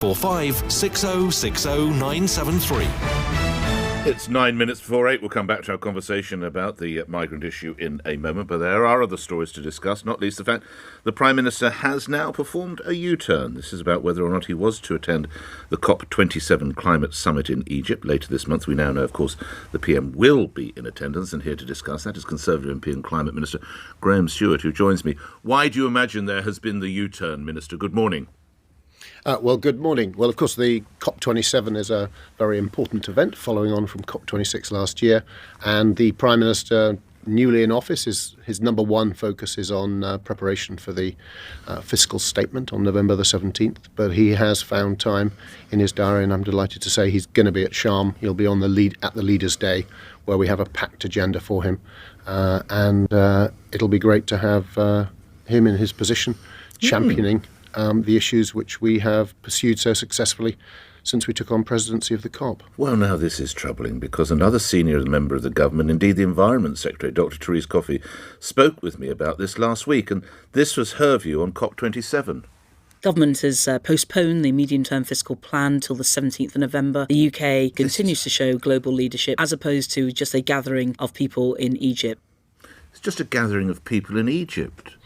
45 6060 973. It's 9 minutes before 8. We'll come back to our conversation about the migrant issue in a moment, but there are other stories to discuss, not least the fact the Prime Minister has now performed a U-turn. This is about whether or not he was to attend the COP27 climate summit in Egypt later this month. We now know, of course, the PM will be in attendance, and here to discuss that is Conservative MP and Climate Minister Graham Stuart, who joins me. Why do you imagine there has been the U-turn, Minister? Good morning. Well, good morning. Well, of course, the COP27 is a very important event following on from COP26 last year. And the Prime Minister, newly in office, his number one focus is on preparation for the fiscal statement on November the 17th. But he has found time in his diary, and I'm delighted to say he's going to be at Sharm. He'll be on at the Leaders' Day, where we have a packed agenda for him. And it'll be great to have him in his position championing the issues which we have pursued so successfully since we took on presidency of the COP. Well, now this is troubling because another senior member of the government, indeed the Environment Secretary, Dr. Therese Coffey, spoke with me about this last week, and this was her view on COP27. Government has postponed the medium-term fiscal plan till the 17th of November. The UK continues to show global leadership as opposed to just a gathering of people in Egypt. It's just a gathering of people in Egypt.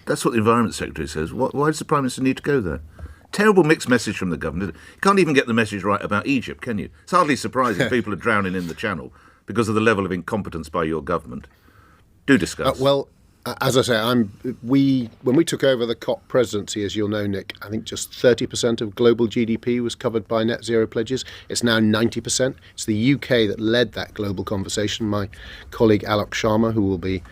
That's what the Environment Secretary says. Why does the Prime Minister need to go there? Terrible mixed message from the government. You can't even get the message right about Egypt, can you? It's hardly surprising people are drowning in the Channel because of the level of incompetence by your government. Do discuss. As I say, when we took over the COP presidency, as you'll know, Nick, I think just 30% of global GDP was covered by net zero pledges. It's now 90%. It's the UK that led that global conversation. My colleague Alok Sharma, who will be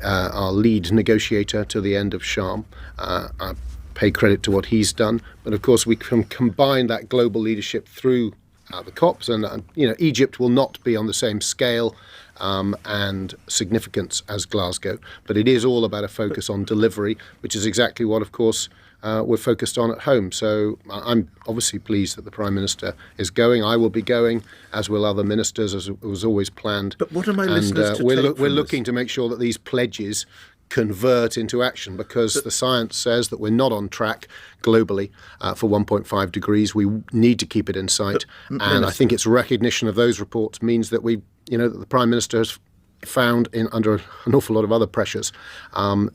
our lead negotiator to the end of Sharm, I pay credit to what he's done. But of course, we can combine that global leadership through the COPs, and Egypt will not be on the same scale and significance as Glasgow, but it is all about a focus on delivery, which is exactly what, of course, we're focused on at home. So I'm obviously pleased that the Prime Minister is going. I will be going, as will other ministers, as it was always planned. But what are my listeners to we're take from looking to make sure that these pledges convert into action, because the science says that we're not on track globally for 1.5 degrees. We need to keep it in sight. And I think its recognition of those reports means that that the Prime Minister has found under an awful lot of other pressures,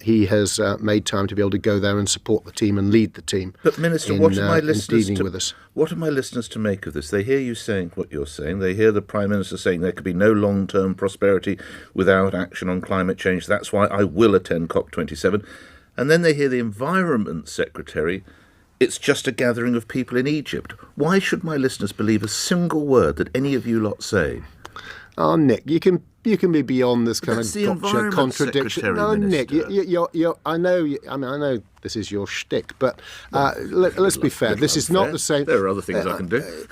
he has made time to be able to go there and support the team and lead the team. But Minister, what are my listeners to make of this? They hear you saying what you're saying. They hear the Prime Minister saying there could be no long-term prosperity without action on climate change. That's why I will attend COP27. And then they hear the Environment Secretary. It's just a gathering of people in Egypt. Why should my listeners believe a single word that any of you lot say? Oh, Nick, you can be beyond this kind of gotcha contradiction. No, Nick, I know this is your shtick, but let's be fair. This is not the same. There are other things I can do.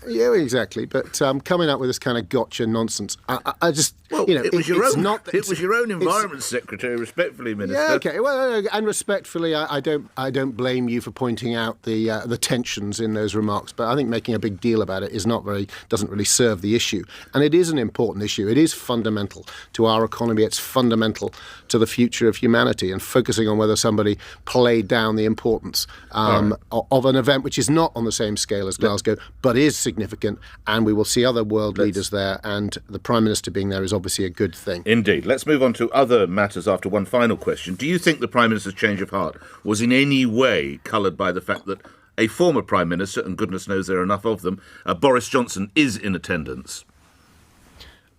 Yeah, exactly. But coming out with this kind of gotcha nonsense, I just, it was your own Environment Secretary, respectfully, Minister. Yeah, okay. Well, and respectfully, I don't blame you for pointing out the tensions in those remarks. But I think making a big deal about it doesn't really serve the issue. And it is an important issue. It is fundamental to our economy. It's fundamental to the future of humanity. And focusing on whether somebody played down the importance of an event which is not on the same scale as Glasgow, but is significant, and we will see other world leaders there, and the Prime Minister being there is obviously a good thing. Indeed. Let's move on to other matters after one final question. Do you think the Prime Minister's change of heart was in any way coloured by the fact that a former Prime Minister, and goodness knows there are enough of them, Boris Johnson, is in attendance?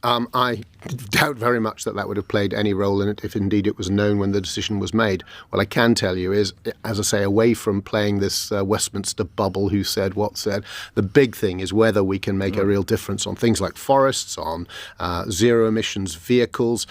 I doubt very much that would have played any role in it if indeed it was known when the decision was made. What I can tell you is, as I say, away from playing this Westminster bubble, who said what said, the big thing is whether we can make a real difference on things like forests, on zero emissions vehicles,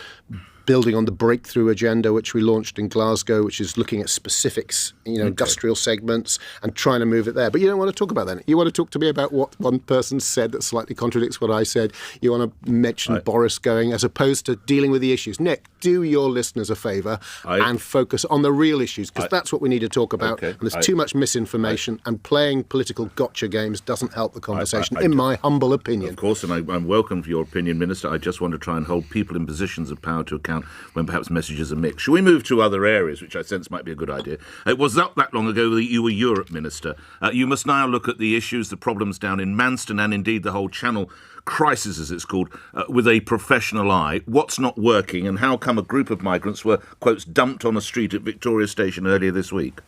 building on the breakthrough agenda which we launched in Glasgow, which is looking at specifics, industrial segments, and trying to move it there. But you don't want to talk about that. You want to talk to me about what one person said that slightly contradicts what I said. You want to mention Boris going, as opposed to dealing with the issues. Nick, do your listeners a favour and focus on the real issues, because that's what we need to talk about. Okay. And there's too much misinformation, and playing political gotcha games doesn't help the conversation, in my humble opinion. Of course, and I'm welcome for your opinion, Minister. I just want to try and hold people in positions of power to account account when perhaps messages are mixed. Shall we move to other areas, which I sense might be a good idea? It was not that long ago that you were Europe Minister. You must now look at the issues, the problems down in Manston and indeed the whole Channel crisis, as it's called, with a professional eye. What's not working, and how come a group of migrants were, quotes, dumped on a street at Victoria Station earlier this week?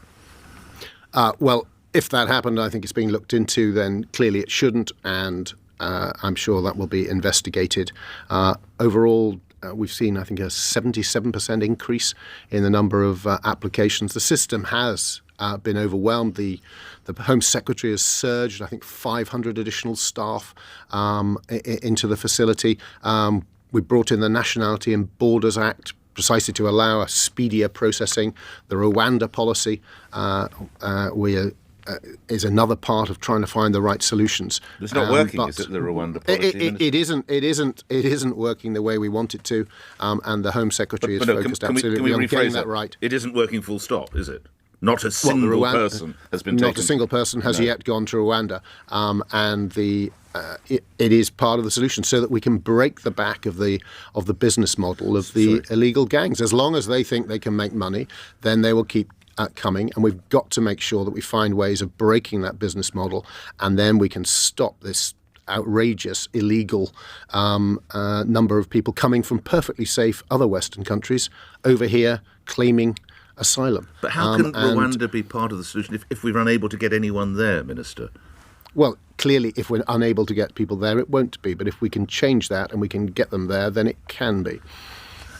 Well, if that happened, I think it's being looked into, then clearly it shouldn't, and I'm sure that will be investigated. Overall, we've seen, I think, a 77% increase in the number of applications. The system has been overwhelmed. The Home Secretary has surged, I think, 500 additional staff into the facility. We brought in the Nationality and Borders Act precisely to allow a speedier processing. The Rwanda policy is another part of trying to find the right solutions. It's not working, is it, the Rwanda policy? It isn't working the way we want it to, and the Home Secretary is focused absolutely on getting that right. It isn't working full stop, is it? Not a single person has been taken. Not a single person has yet gone to Rwanda, and it is part of the solution, so that we can break the back of the business model of the illegal gangs. As long as they think they can make money, then they will keep coming, and we've got to make sure that we find ways of breaking that business model, and then we can stop this outrageous, illegal number of people coming from perfectly safe other Western countries over here claiming asylum. But how can Rwanda be part of the solution if we're unable to get anyone there, Minister? Well, clearly, if we're unable to get people there, it won't be. But if we can change that and we can get them there, then it can be.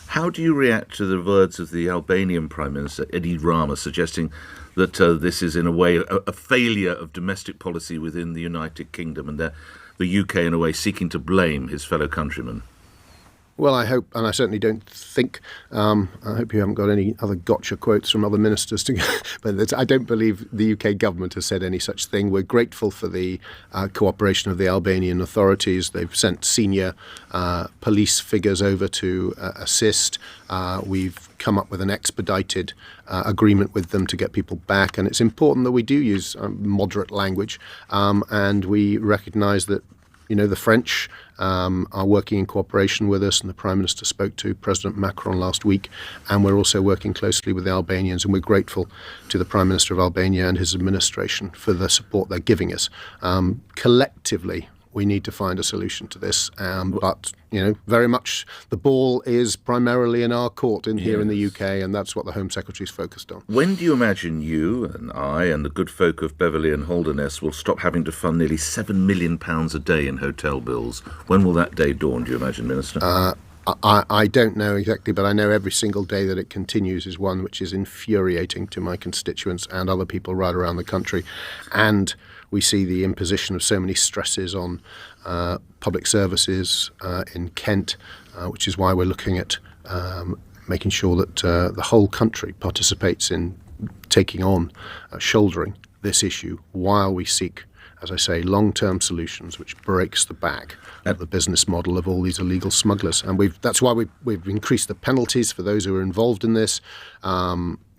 How do you react to the words of the Albanian Prime Minister, Edi Rama, suggesting that this is, in a way, a failure of domestic policy within the United Kingdom, and the UK, in a way, seeking to blame his fellow countrymen? Well, I hope, and I certainly don't think, I hope you haven't got any other gotcha quotes from other ministers, but I don't believe the UK government has said any such thing. We're grateful for the cooperation of the Albanian authorities. They've sent senior police figures over to assist. We've come up with an expedited agreement with them to get people back, and it's important that we do use moderate language, and we recognise that the French are working in cooperation with us, and the Prime Minister spoke to President Macron last week, and we're also working closely with the Albanians, and we're grateful to the Prime Minister of Albania and his administration for the support they're giving us. Collectively, we need to find a solution to this, but very much the ball is primarily in our court here in the UK, and that's what the Home Secretary is focused on. When do you imagine you and I and the good folk of Beverley and Holderness will stop having to fund nearly £7 million a day in hotel bills? When will that day dawn, do you imagine, Minister? I don't know exactly, but I know every single day that it continues is one which is infuriating to my constituents and other people right around the country. And we see the imposition of so many stresses on public services in Kent, which is why we're looking at making sure that the whole country participates in taking on, shouldering this issue while we seek, as I say, long-term solutions which breaks the back of the business model of all these illegal smugglers. And that's why we've increased the penalties for those who are involved in this.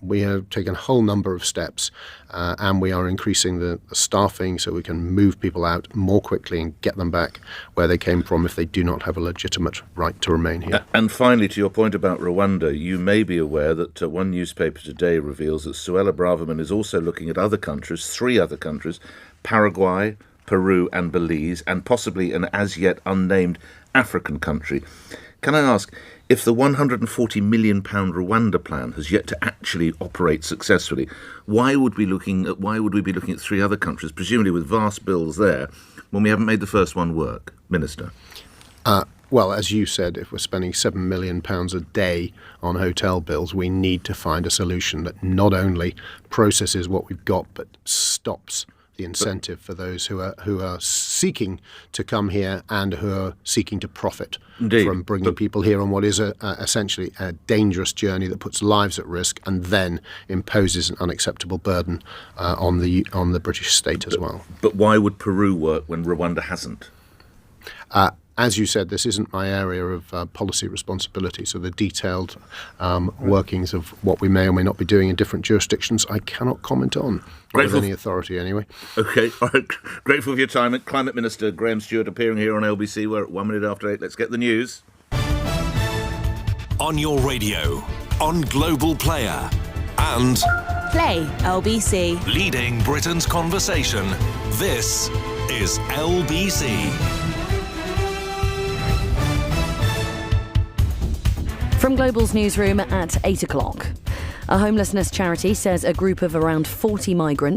We have taken a whole number of steps, and we are increasing the staffing so we can move people out more quickly and get them back where they came from if they do not have a legitimate right to remain here. And finally, to your point about Rwanda, you may be aware that one newspaper today reveals that Suella Braverman is also looking at other countries, 3 other countries, Paraguay, Peru and Belize, and possibly an as-yet unnamed African country. Can I ask, if the £140 million Rwanda plan has yet to actually operate successfully, why would we be looking at 3 other countries, presumably with vast bills there, when we haven't made the first one work, Minister? Well, as you said, if we're spending £7 million a day on hotel bills, we need to find a solution that not only processes what we've got, but stops the incentive for those who are seeking to come here and who are seeking to profit from bringing people here on what is essentially a dangerous journey that puts lives at risk and then imposes an unacceptable burden on the British state as well. But why would Peru work when Rwanda hasn't? As you said, this isn't my area of policy responsibility, so the detailed workings of what we may or may not be doing in different jurisdictions, I cannot comment on, with any authority anyway. OK, all right. Grateful for your time. Climate Minister Graham Stuart appearing here on LBC. We're at 1 minute after 8. Let's get the news. On your radio, on Global Player, and Play LBC. leading Britain's conversation. This is LBC. From Global's newsroom at 8 o'clock. A homelessness charity says a group of around 40 migrants